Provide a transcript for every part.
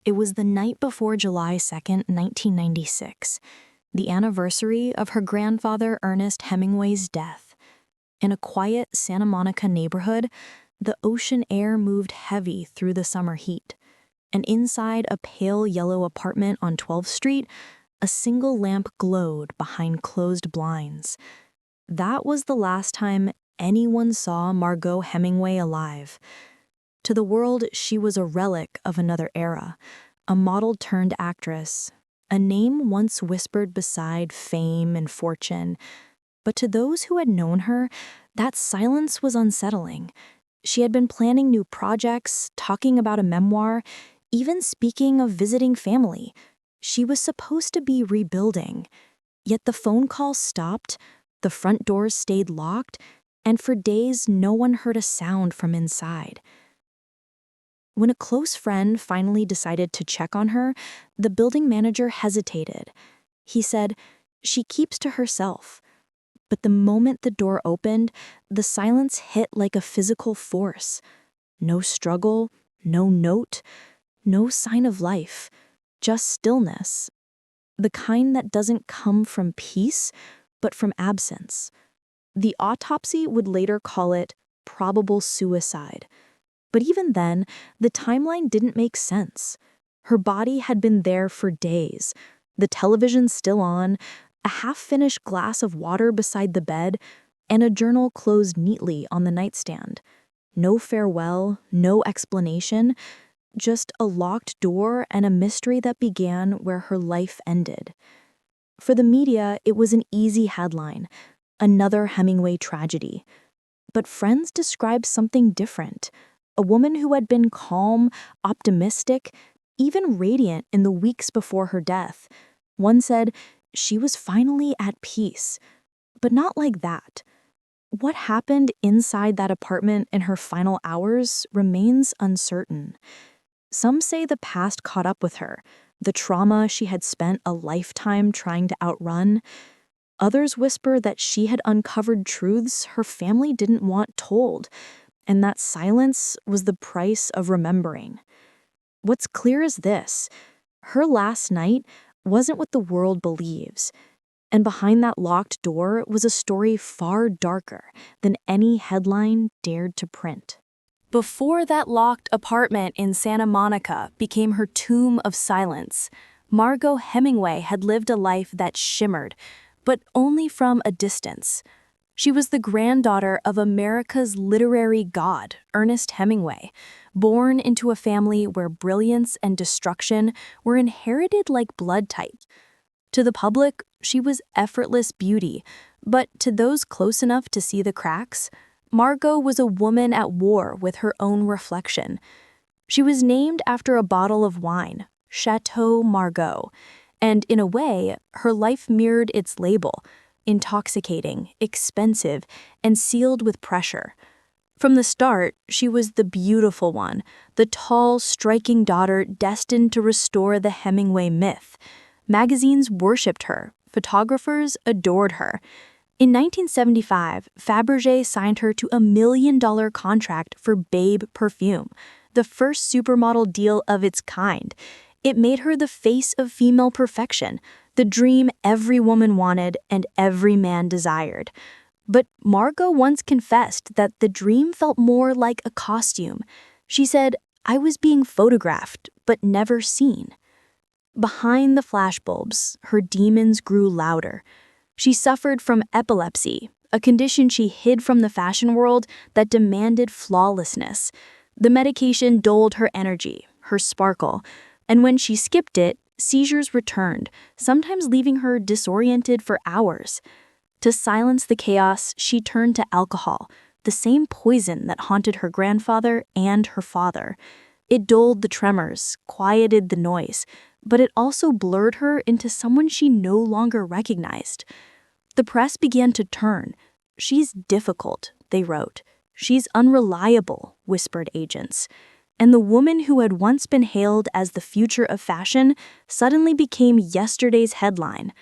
It was the night before July 2nd, 1996, the anniversary of her grandfather Ernest Hemingway's death. In a quiet Santa Monica neighborhood, the ocean air moved heavy through the summer heat, and inside a pale yellow apartment on 12th Street, a single lamp glowed behind closed blinds. That was the last time anyone saw Margaux Hemingway alive. To the world, she was a relic of another era, a model-turned-actress, a name once whispered beside fame and fortune. But to those who had known her, that silence was unsettling. She had been planning new projects, talking about a memoir, even speaking of visiting family. She was supposed to be rebuilding. Yet the phone calls stopped, the front doors stayed locked, and for days no one heard a sound from inside. When a close friend finally decided to check on her, the building manager hesitated. He said, "She keeps to herself." But the moment the door opened, the silence hit like a physical force. No struggle, no note, no sign of life, just stillness. The kind that doesn't come from peace, but from absence. The autopsy would later call it probable suicide. But even then, the timeline didn't make sense. Her body had been there for days, the television still on, a half-finished glass of water beside the bed, and a journal closed neatly on the nightstand. No farewell, no explanation, just a locked door and a mystery that began where her life ended. For the media, it was an easy headline, another Hemingway tragedy. But friends described something different. A woman who had been calm, optimistic, even radiant in the weeks before her death. One said she was finally at peace, but not like that. What happened inside that apartment in her final hours remains uncertain. Some say the past caught up with her, the trauma she had spent a lifetime trying to outrun. Others whisper that she had uncovered truths her family didn't want told, and that silence was the price of remembering. What's clear is this: her last night wasn't what the world believes, and behind that locked door was a story far darker than any headline dared to print. Before that locked apartment in Santa Monica became her tomb of silence, Margaux Hemingway had lived a life that shimmered, but only from a distance. She was the granddaughter of America's literary god, Ernest Hemingway, born into a family where brilliance and destruction were inherited like blood type. To the public, she was effortless beauty, but to those close enough to see the cracks, Margaux was a woman at war with her own reflection. She was named after a bottle of wine, Chateau Margaux, and in a way, her life mirrored its label: intoxicating, expensive, and sealed with pressure. From the start, she was the beautiful one, the tall, striking daughter destined to restore the Hemingway myth. Magazines worshipped her, photographers adored her. In 1975, Fabergé signed her to a $1 million contract for Babe perfume, the first supermodel deal of its kind. It made her the face of female perfection, the dream every woman wanted and every man desired. But Margaux once confessed that the dream felt more like a costume. She said, "I was being photographed, but never seen." Behind the flashbulbs, her demons grew louder. She suffered from epilepsy, a condition she hid from the fashion world that demanded flawlessness. The medication dulled her energy, her sparkle, and when she skipped it, seizures returned, sometimes leaving her disoriented for hours. To silence the chaos, she turned to alcohol, the same poison that haunted her grandfather and her father. It dulled the tremors, quieted the noise, but it also blurred her into someone she no longer recognized. The press began to turn. "She's difficult," they wrote. "She's unreliable," whispered agents. And the woman who had once been hailed as the future of fashion suddenly became yesterday's headline.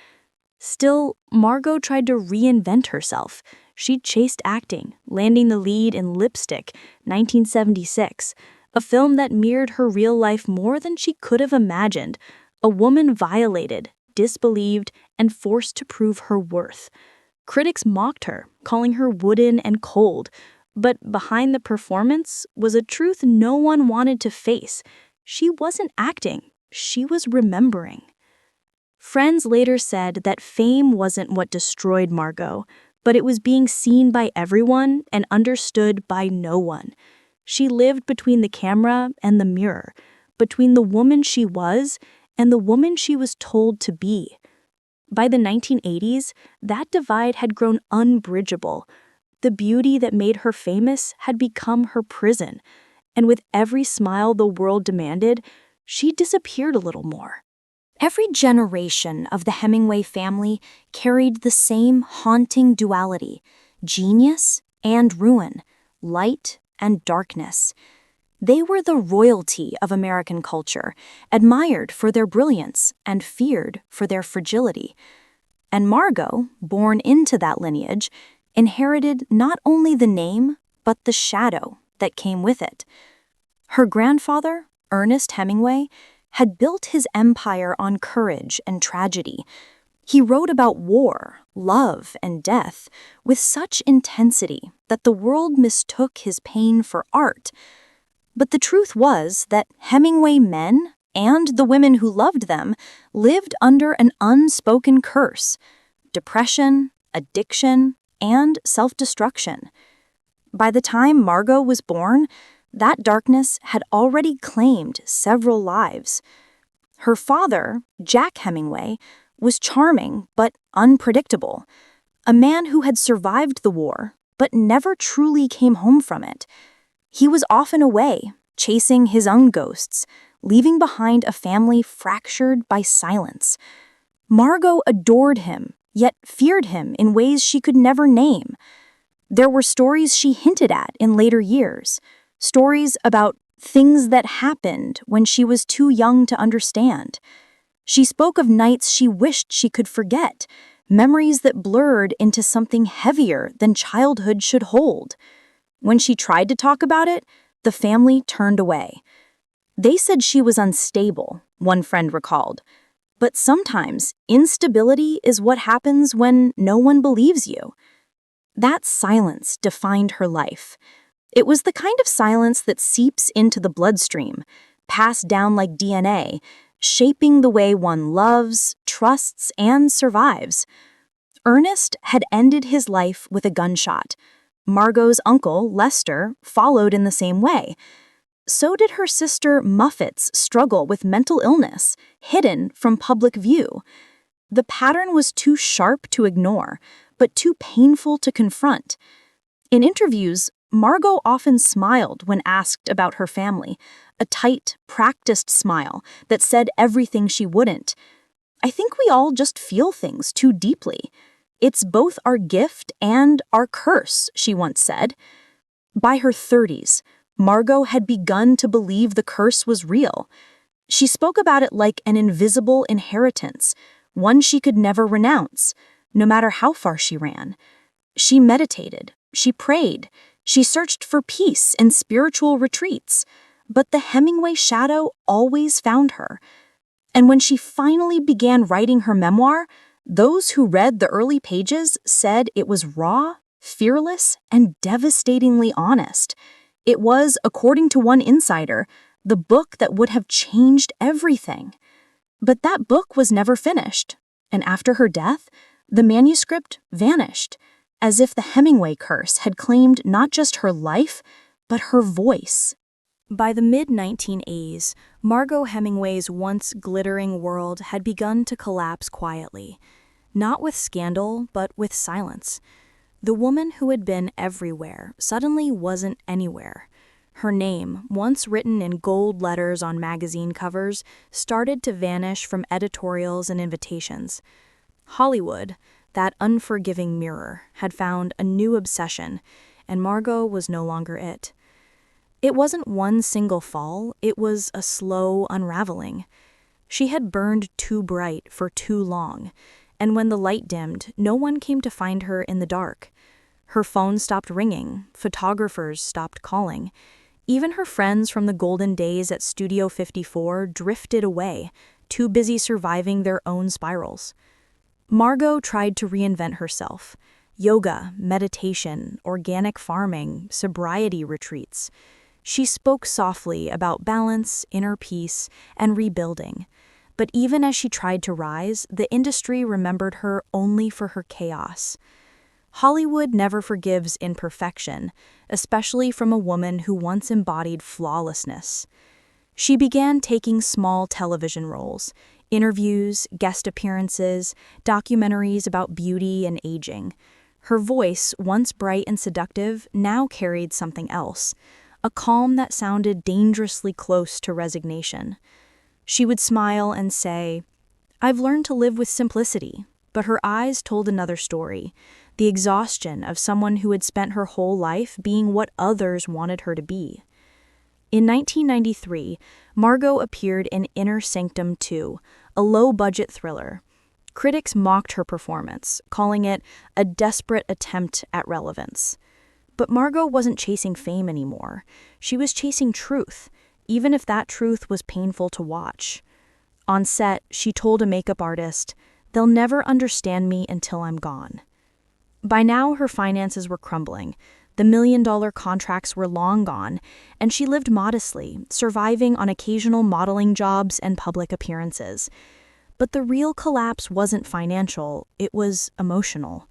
Still, Margaux tried to reinvent herself. She chased acting, landing the lead in Lipstick, 1976, a film that mirrored her real life more than she could have imagined, a woman violated, disbelieved, and forced to prove her worth. Critics mocked her, calling her wooden and cold, but behind the performance was a truth no one wanted to face. She wasn't acting, she was remembering. Friends later said that fame wasn't what destroyed Margaux, but it was being seen by everyone and understood by no one. She lived between the camera and the mirror, between the woman she was and the woman she was told to be. By the 1980s, that divide had grown unbridgeable. The beauty that made her famous had become her prison, and with every smile the world demanded, she disappeared a little more. Every generation of the Hemingway family carried the same haunting duality, genius and ruin, light and darkness. They were the royalty of American culture, admired for their brilliance and feared for their fragility. And Margaux, born into that lineage, inherited not only the name, but the shadow that came with it. Her grandfather, Ernest Hemingway, had built his empire on courage and tragedy. He wrote about war, love, and death with such intensity that the world mistook his pain for art. But the truth was that Hemingway men, and the women who loved them, lived under an unspoken curse: depression, addiction, and self-destruction. By the time Margaux was born, that darkness had already claimed several lives. Her father, Jack Hemingway, was charming but unpredictable, a man who had survived the war but never truly came home from it. He was often away, chasing his own ghosts, leaving behind a family fractured by silence. Margaux adored him, yet feared him in ways she could never name. There were stories she hinted at in later years, stories about things that happened when she was too young to understand. She spoke of nights she wished she could forget, memories that blurred into something heavier than childhood should hold. When she tried to talk about it, the family turned away. They said she was unstable, one friend recalled. But sometimes instability is what happens when no one believes you. That silence defined her life. It was the kind of silence that seeps into the bloodstream, passed down like DNA, shaping the way one loves, trusts, and survives. Ernest had ended his life with a gunshot. Margaux's uncle, Lester, followed in the same way. So did her sister Muffet's struggle with mental illness, hidden from public view. The pattern was too sharp to ignore, but too painful to confront. In interviews, Margaux often smiled when asked about her family, a tight, practiced smile that said everything she wouldn't. I think we all just feel things too deeply. It's both our gift and our curse, she once said. By her 30s, Margaux had begun to believe the curse was real. She spoke about it like an invisible inheritance, one she could never renounce, no matter how far she ran. She meditated, she prayed, she searched for peace in spiritual retreats, but the Hemingway shadow always found her. And when she finally began writing her memoir, those who read the early pages said it was raw, fearless, and devastatingly honest. It was, according to one insider, the book that would have changed everything. But that book was never finished, and after her death, the manuscript vanished, as if the Hemingway curse had claimed not just her life, but her voice. By the mid-1980s, Margaux Hemingway's once glittering world had begun to collapse quietly, not with scandal, but with silence. The woman who had been everywhere suddenly wasn't anywhere. Her name, once written in gold letters on magazine covers, started to vanish from editorials and invitations. Hollywood, that unforgiving mirror, had found a new obsession, and Margaux was no longer it. It wasn't one single fall, it was a slow unraveling. She had burned too bright for too long, and when the light dimmed, no one came to find her in the dark. Her phone stopped ringing, photographers stopped calling. Even her friends from the golden days at Studio 54 drifted away, too busy surviving their own spirals. Margaux tried to reinvent herself. Yoga, meditation, organic farming, sobriety retreats. She spoke softly about balance, inner peace, and rebuilding. But even as she tried to rise, the industry remembered her only for her chaos. Hollywood never forgives imperfection, especially from a woman who once embodied flawlessness. She began taking small television roles, interviews, guest appearances, documentaries about beauty and aging. Her voice, once bright and seductive, now carried something else, a calm that sounded dangerously close to resignation. She would smile and say, "I've learned to live with simplicity," but her eyes told another story, the exhaustion of someone who had spent her whole life being what others wanted her to be. In 1993, Margaux appeared in Inner Sanctum 2, a low-budget thriller. Critics mocked her performance, calling it a desperate attempt at relevance. But Margaux wasn't chasing fame anymore. She was chasing truth, even if that truth was painful to watch. On set, she told a makeup artist, "They'll never understand me until I'm gone." By now, her finances were crumbling. The million-dollar contracts were long gone, and she lived modestly, surviving on occasional modeling jobs and public appearances. But the real collapse wasn't financial, it was emotional.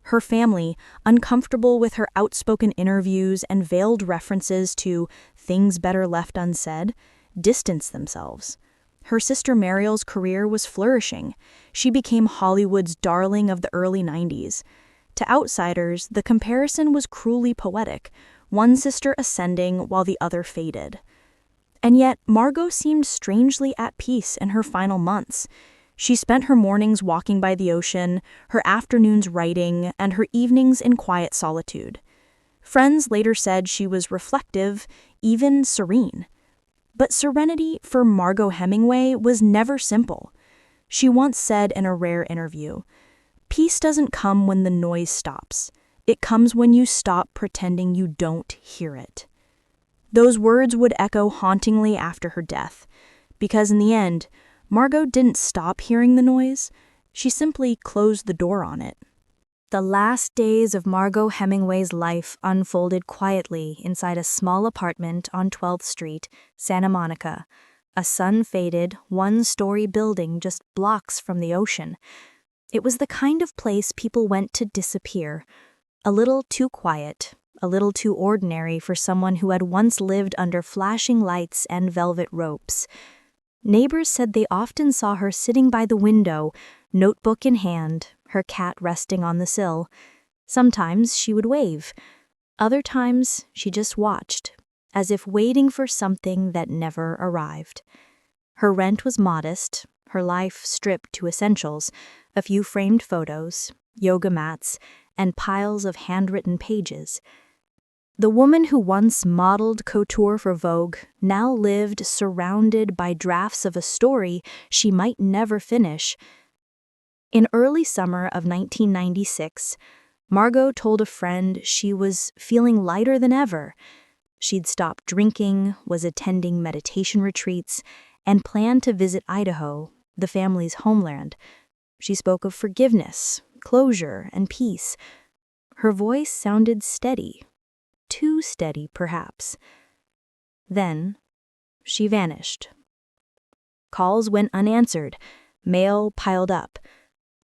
Her family, uncomfortable with her outspoken interviews and veiled references to things better left unsaid, distanced themselves. Her sister Mariel's career was flourishing. She became Hollywood's darling of the early 90s. To outsiders, the comparison was cruelly poetic, one sister ascending while the other faded. And yet, Margaux seemed strangely at peace in her final months. She spent her mornings walking by the ocean, her afternoons writing, and her evenings in quiet solitude. Friends later said she was reflective, even serene. But serenity for Margaux Hemingway was never simple. She once said in a rare interview, "Peace doesn't come when the noise stops. It comes when you stop pretending you don't hear it." Those words would echo hauntingly after her death, because in the end, Margaux didn't stop hearing the noise, she simply closed the door on it. The last days of Margaux Hemingway's life unfolded quietly inside a small apartment on 12th Street, Santa Monica, a sun-faded, one-story building just blocks from the ocean. It was the kind of place people went to disappear, a little too quiet, a little too ordinary for someone who had once lived under flashing lights and velvet ropes. Neighbors said they often saw her sitting by the window, notebook in hand, her cat resting on the sill. Sometimes she would wave. Other times she just watched, as if waiting for something that never arrived. Her rent was modest, her life stripped to essentials, a few framed photos, yoga mats, and piles of handwritten pages. The woman who once modeled couture for Vogue now lived surrounded by drafts of a story she might never finish. In early summer of 1996, Margaux told a friend she was feeling lighter than ever. She'd stopped drinking, was attending meditation retreats, and planned to visit Idaho, the family's homeland. She spoke of forgiveness, closure, and peace. Her voice sounded steady. Too steady, perhaps. Then, she vanished. Calls went unanswered. Mail piled up.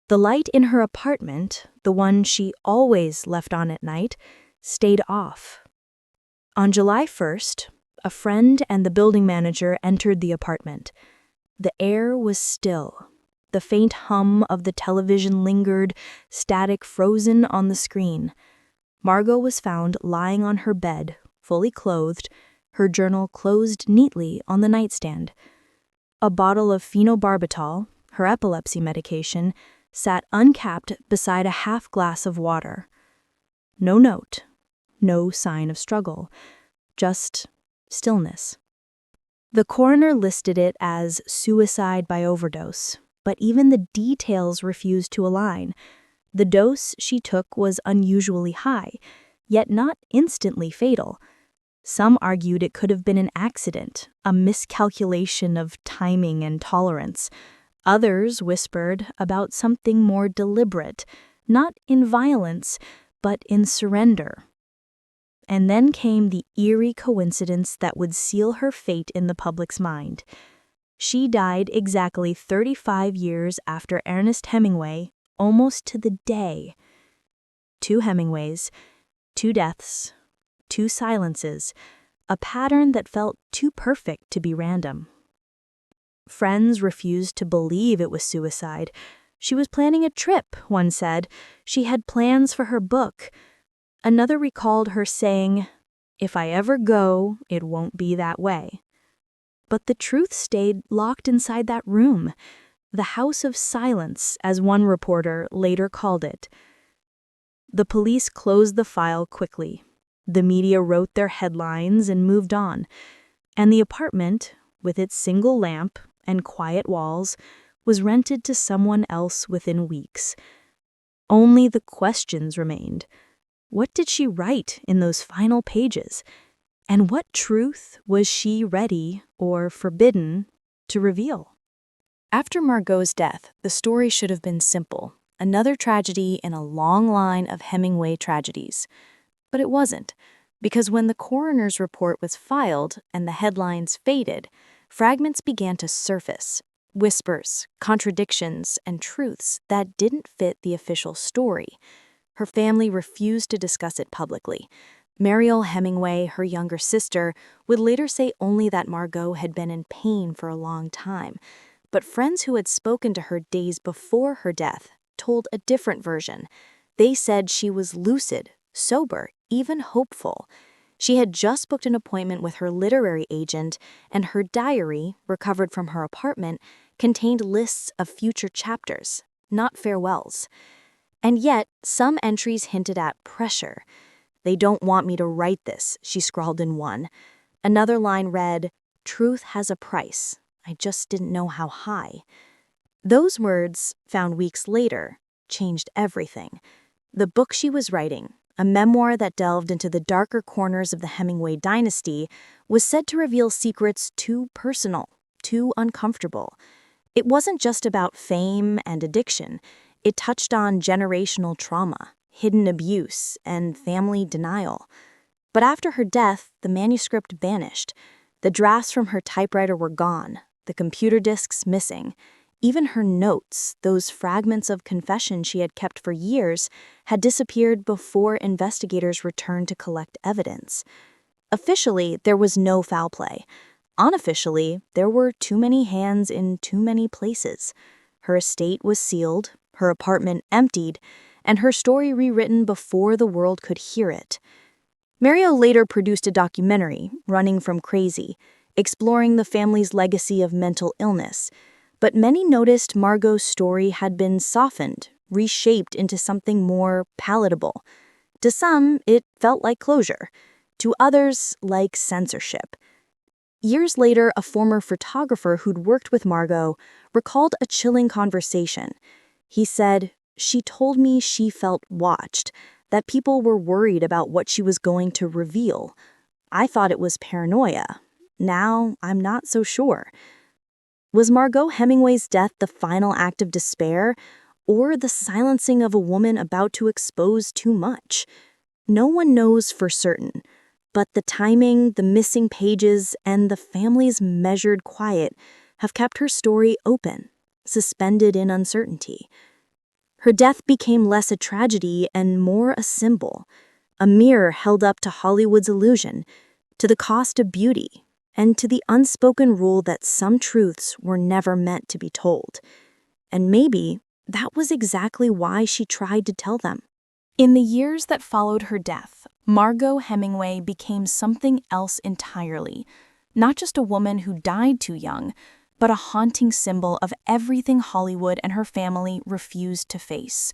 The light in her apartment, the one she always left on at night, stayed off. On July 1st, a friend and the building manager entered the apartment. The air was still. The faint hum of the television lingered, static frozen on the screen. Margaux was found lying on her bed, fully clothed, her journal closed neatly on the nightstand. A bottle of phenobarbital, her epilepsy medication, sat uncapped beside a half glass of water. No note, no sign of struggle, just stillness. The coroner listed it as suicide by overdose, but even the details refused to align. The dose she took was unusually high, yet not instantly fatal. Some argued it could have been an accident, a miscalculation of timing and tolerance. Others whispered about something more deliberate, not in violence, but in surrender. And then came the eerie coincidence that would seal her fate in the public's mind. She died exactly 35 years after Ernest Hemingway, almost to the day. 2 Hemingways, 2 deaths, 2 silences, a pattern that felt too perfect to be random. Friends refused to believe it was suicide. She was planning a trip, one said. She had plans for her book. Another recalled her saying, "If I ever go, it won't be that way." But the truth stayed locked inside that room, the house of silence, as one reporter later called it. The police closed the file quickly. The media wrote their headlines and moved on. And the apartment, with its single lamp and quiet walls, was rented to someone else within weeks. Only the questions remained. What did she write in those final pages? And what truth was she ready or forbidden to reveal? After Margaux's death, the story should have been simple, another tragedy in a long line of Hemingway tragedies. But it wasn't, because when the coroner's report was filed and the headlines faded, fragments began to surface, whispers, contradictions, and truths that didn't fit the official story. Her family refused to discuss it publicly. Margaux Hemingway, her younger sister, would later say only that Margaux had been in pain for a long time. But friends who had spoken to her days before her death told a different version. They said she was lucid, sober, even hopeful. She had just booked an appointment with her literary agent, and her diary, recovered from her apartment, contained lists of future chapters, not farewells. And yet, some entries hinted at pressure. "They don't want me to write this," she scrawled in one. Another line read, "Truth has a price. I just didn't know how high." Those words, found weeks later, changed everything. The book she was writing, a memoir that delved into the darker corners of the Hemingway dynasty, was said to reveal secrets too personal, too uncomfortable. It wasn't just about fame and addiction. It touched on generational trauma, hidden abuse, and family denial. But after her death, the manuscript vanished. The drafts from her typewriter were gone, the computer disks missing. Even her notes, those fragments of confession she had kept for years, had disappeared before investigators returned to collect evidence. Officially, there was no foul play. Unofficially, there were too many hands in too many places. Her estate was sealed, her apartment emptied, and her story rewritten before the world could hear it. Margaux later produced a documentary, Running from Crazy, exploring the family's legacy of mental illness. But many noticed Margaux's story had been softened, reshaped into something more palatable. To some, it felt like closure. To others, like censorship. Years later, a former photographer who'd worked with Margaux recalled a chilling conversation. He said, "She told me she felt watched, that people were worried about what she was going to reveal. I thought it was paranoia. Now, I'm not so sure." Was Margaux Hemingway's death the final act of despair, or the silencing of a woman about to expose too much? No one knows for certain, but the timing, the missing pages, and the family's measured quiet have kept her story open, suspended in uncertainty. Her death became less a tragedy and more a symbol, a mirror held up to Hollywood's illusion, to the cost of beauty, and to the unspoken rule that some truths were never meant to be told. And maybe that was exactly why she tried to tell them. In the years that followed her death, Margaux Hemingway became something else entirely. Not just a woman who died too young, but a haunting symbol of everything Hollywood and her family refused to face.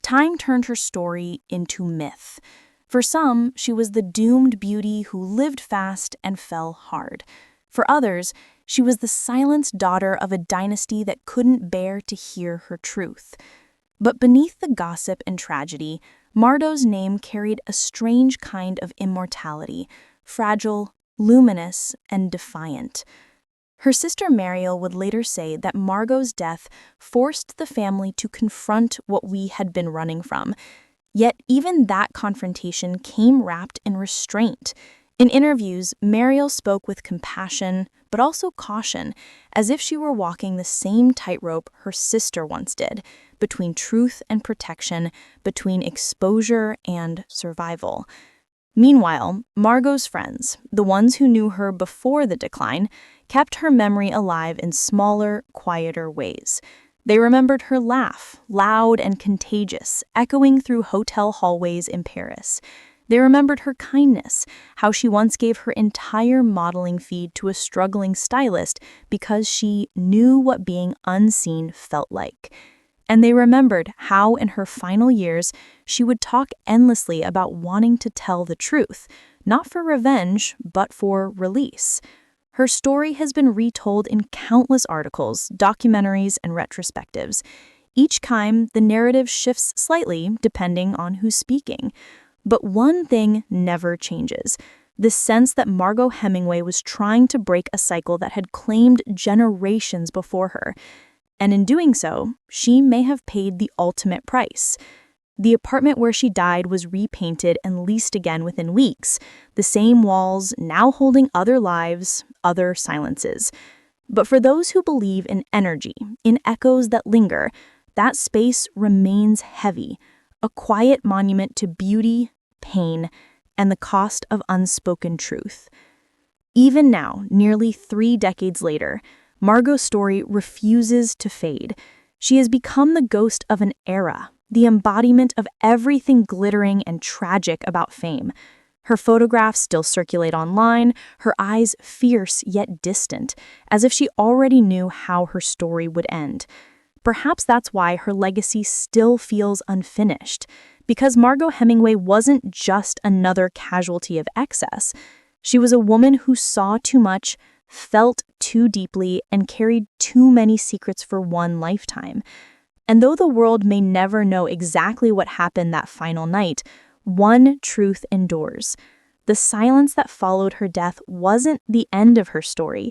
Time turned her story into myth. For some, she was the doomed beauty who lived fast and fell hard. For others, she was the silenced daughter of a dynasty that couldn't bear to hear her truth. But beneath the gossip and tragedy, Margaux's name carried a strange kind of immortality, fragile, luminous, and defiant. Her sister Mariel would later say that Margaux's death forced the family to confront what we had been running from. Yet even that confrontation came wrapped in restraint. In interviews, Mariel spoke with compassion, but also caution, as if she were walking the same tightrope her sister once did, between truth and protection, between exposure and survival. Meanwhile, Margaux's friends, the ones who knew her before the decline, kept her memory alive in smaller, quieter ways. They remembered her laugh, loud and contagious, echoing through hotel hallways in Paris. They remembered her kindness, how she once gave her entire modeling feed to a struggling stylist because she knew what being unseen felt like. And they remembered how, in her final years, she would talk endlessly about wanting to tell the truth, not for revenge, but for release. Her story has been retold in countless articles, documentaries, and retrospectives. Each time, the narrative shifts slightly depending on who's speaking. But one thing never changes: the sense that Margaux Hemingway was trying to break a cycle that had claimed generations before her. And in doing so, she may have paid the ultimate price. The apartment where she died was repainted and leased again within weeks, the same walls now holding other lives, other silences. But for those who believe in energy, in echoes that linger, that space remains heavy, a quiet monument to beauty, pain, and the cost of unspoken truth. Even now, nearly 3 decades later, Margaux's story refuses to fade. She has become the ghost of an era, the embodiment of everything glittering and tragic about fame. Her photographs still circulate online, her eyes fierce yet distant, as if she already knew how her story would end. Perhaps that's why her legacy still feels unfinished, because Margaux Hemingway wasn't just another casualty of excess. She was a woman who saw too much, felt too deeply, and carried too many secrets for one lifetime. And though the world may never know exactly what happened that final night, one truth endures. The silence that followed her death wasn't the end of her story.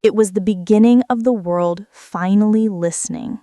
It was the beginning of the world finally listening.